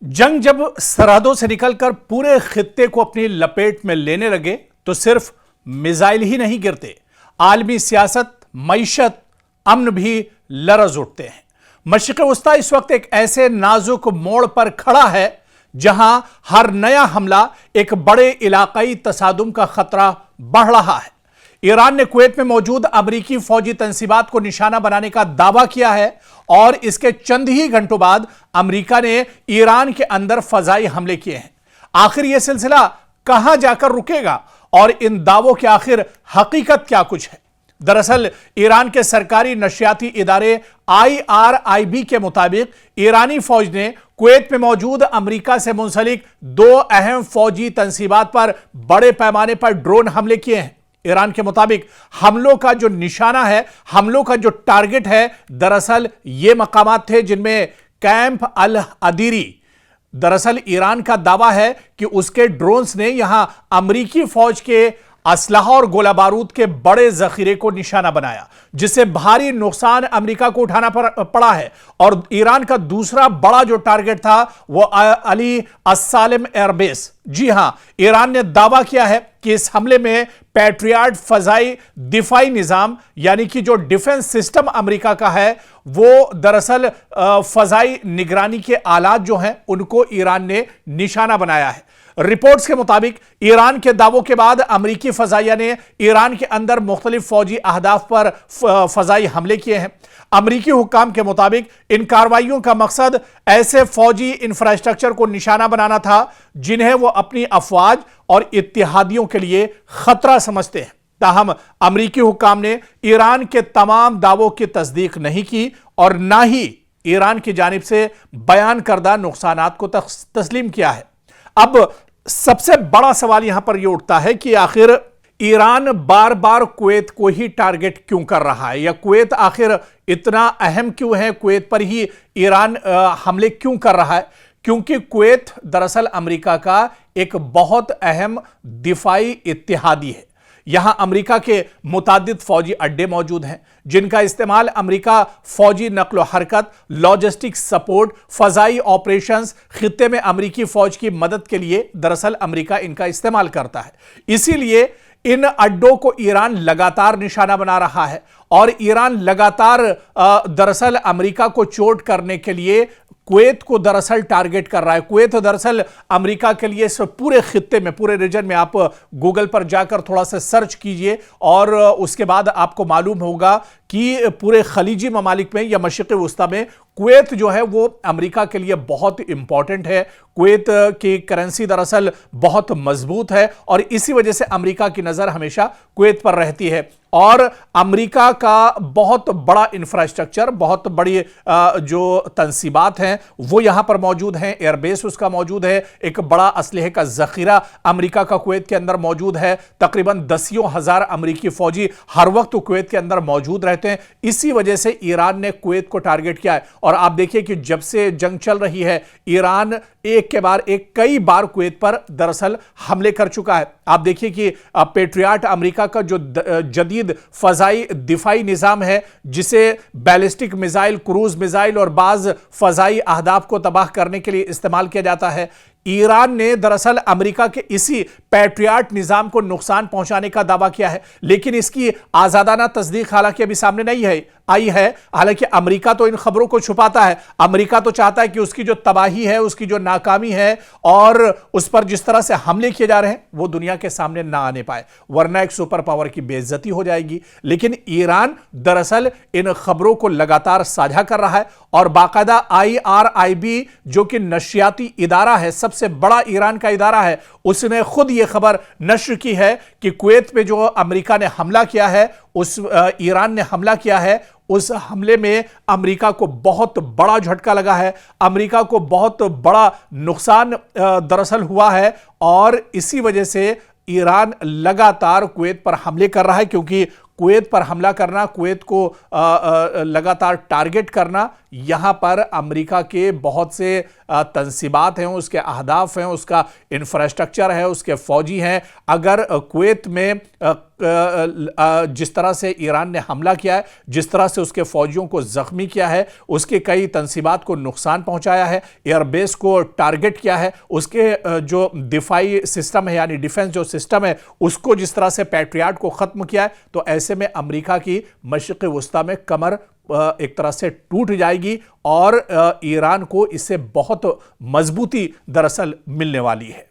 जंग जब सरहदों से निकलकर पूरे खित्ते को अपनी लपेट में लेने लगे तो सिर्फ मिसाइल ही नहीं गिरते, आलमी सियासत, मईशत, अमन भी लरज उठते हैं। मशरिक़ वस्ता इस वक्त एक ऐसे नाजुक मोड़ पर खड़ा है जहां हर नया हमला एक बड़े इलाकाई तसादुम का खतरा बढ़ रहा है। ईरान ने कुवैत में मौजूद अमरीकी फौजी तंसीबात को निशाना बनाने का दावा किया है और इसके चंद ही घंटों बाद अमरीका ने ईरान के अंदर फजाई हमले किए हैं। आखिर यह सिलसिला कहां जाकर रुकेगा और इन दावों के आखिर हकीकत क्या कुछ है? दरअसल ईरान के सरकारी नशियाती इदारे IRIB के मुताबिक ईरानी फौज ने कुवैत में मौजूद अमरीका से मुंसलिक 2 अहम फौजी तंसीबात पर बड़े पैमाने पर ड्रोन हमले किए हैं। ईरान के मुताबिक हमलों का जो निशाना है, हमलों का जो टारगेट है, दरअसल ये मकामात थे जिनमें कैंप अल अदीरी। दरअसल ईरान का दावा है कि उसके ड्रोन्स ने यहां अमरीकी फौज के असलहा और गोला बारूद के बड़े जखीरे को निशाना बनाया, जिससे भारी नुकसान अमेरिका को उठाना पड़ा है। और ईरान का दूसरा बड़ा जो टारगेट था वो अली अस्सालिम एयरबेस। जी हां, ईरान ने दावा किया है कि इस हमले में पैट्रियट फजाई दिफाई निजाम यानी कि जो डिफेंस सिस्टम अमेरिका का है वो दरअसल फजाई निगरानी के आलात जो हैं उनको ईरान ने निशाना बनाया है। रिपोर्ट्स के मुताबिक ईरान के दावों के बाद अमरीकी फजाइया ने ईरान के अंदर मुख्तलिफ फौजी अहदाफ पर फजाई हमले किए हैं। अमरीकी हुक्काम के मुताबिक इन कार्रवाइयों का मकसद ऐसे फौजी इंफ्रास्ट्रक्चर को निशाना बनाना था जिन्हें वो अपनी अफवाज और इत्तेहादियों के लिए खतरा समझते हैं। ताहम अमरीकी हुक्काम ने ईरान के तमाम दावों की तस्दीक नहीं की और ना ही ईरान की जानिब से बयान करदा नुकसानात को तस्लीम किया है। अब सबसे बड़ा सवाल यहां पर यह उठता है कि आखिर ईरान बार बार कुवैत को ही टारगेट क्यों कर रहा है, या कुवैत आखिर इतना अहम क्यों है, कुवैत पर ही ईरान हमले क्यों कर रहा है? क्योंकि कुवैत दरअसल अमेरिका का एक बहुत अहम दिफाई इत्तेहादी है। यहां अमेरिका के मुतादिद फौजी अड्डे मौजूद हैं जिनका इस्तेमाल अमेरिका फौजी नकलो हरकत, लॉजिस्टिक सपोर्ट, फजाई ऑपरेशंस, खित्ते में अमेरिकी फौज की मदद के लिए दरअसल अमेरिका इनका इस्तेमाल करता है। इसीलिए इन अड्डों को ईरान लगातार निशाना बना रहा है और ईरान लगातार दरअसल अमेरिका को चोट करने के लिए कुवैत को दरअसल टारगेट कर रहा है। कुवैत दरअसल अमेरिका के लिए इस पूरे खित्ते में, पूरे रीजन में, आप गूगल पर जाकर थोड़ा सा सर्च कीजिए और उसके बाद आपको मालूम होगा कि पूरे खलीजी ममालिक में या मशरिक़ वस्ता में कुवैत जो है वो अमेरिका के लिए बहुत इंपॉर्टेंट है। कुवैत की करेंसी दरअसल बहुत मजबूत है और इसी वजह से अमेरिका की नज़र हमेशा कुवैत पर रहती है। और अमेरिका का बहुत बड़ा इंफ्रास्ट्रक्चर, बहुत बड़ी जो तंसीबात हैं वो यहां पर मौजूद हैं, एयरबेस उसका मौजूद है, एक बड़ा असलहे का जखीरा अमेरिका का कुवैत के अंदर मौजूद है। तकरीबन 10,000 अमेरिकी फौजी हर वक्त कुवैत के अंदर मौजूद रहते हैं। इसी वजह से ईरान ने कुवैत को टारगेट किया है। और आप देखिए कि जब से जंग चल रही है ईरान एक के बाद एक कई बार कुवैत पर दरअसल हमले कर चुका है। आप देखिए कि पैट्रियट अमेरिका का जो जदीद फजाई दिफाई निजाम है जिसे बैलिस्टिक मिसाइल, क्रूज मिसाइल और बाज फजाई अहदाफ को तबाह करने के लिए इस्तेमाल किया जाता है, ईरान ने दरअसल अमेरिका के इसी पैट्रियट निजाम को नुकसान पहुंचाने का दावा किया है। लेकिन इसकी आजादाना तस्दीक हालांकि अभी सामने नहीं आई है। हालांकि अमेरिका तो इन खबरों को छुपाता है। अमेरिका तो चाहता है कि उसकी जो तबाही है, उसकी जो नाकामी है और उस पर जिस तरह से हमले किए जा रहे हैं वो दुनिया के सामने ना आने पाए, वरना एक सुपर पावर की बेइज्जती हो जाएगी। लेकिन ईरान दरअसल इन खबरों को लगातार साझा कर रहा है और बाकायदा IRIB जो कि नशियाती इदारा है, सबसे बड़ा ईरान का इदारा है, उसने खुद यह खबर नश्र की है कि कुवैत में जो अमेरिका ने हमला किया है, उस ईरान ने हमला किया है, उस हमले में अमेरिका को बहुत बड़ा झटका लगा है, अमेरिका को बहुत बड़ा नुकसान दरअसल हुआ है। और इसी वजह से ईरान लगातार कुवैत पर हमले कर रहा है, क्योंकि कुवैत पर हमला करना, कुवैत को लगातार टारगेट करना, यहां पर अमेरिका के बहुत से तंसीबात हैं, उसके अहदाफ हैं, उसका इंफ्रास्ट्रक्चर है, उसके फौजी हैं। अगर कुवैत में जिस तरह से ईरान ने हमला किया है, जिस तरह से उसके फौजियों को जख्मी किया है, उसके कई तंसीबात को नुकसान पहुंचाया है, एयरबेस को टारगेट किया है, उसके जो दिफाई सिस्टम है यानी डिफेंस जो सिस्टम है उसको जिस तरह से पैट्रियाट को खत्म किया है, तो ऐसे में अमेरिका की मशरिक़ वस्ता में कमर एक तरह से टूट जाएगी और ईरान को इससे बहुत मजबूती दरअसल मिलने वाली है।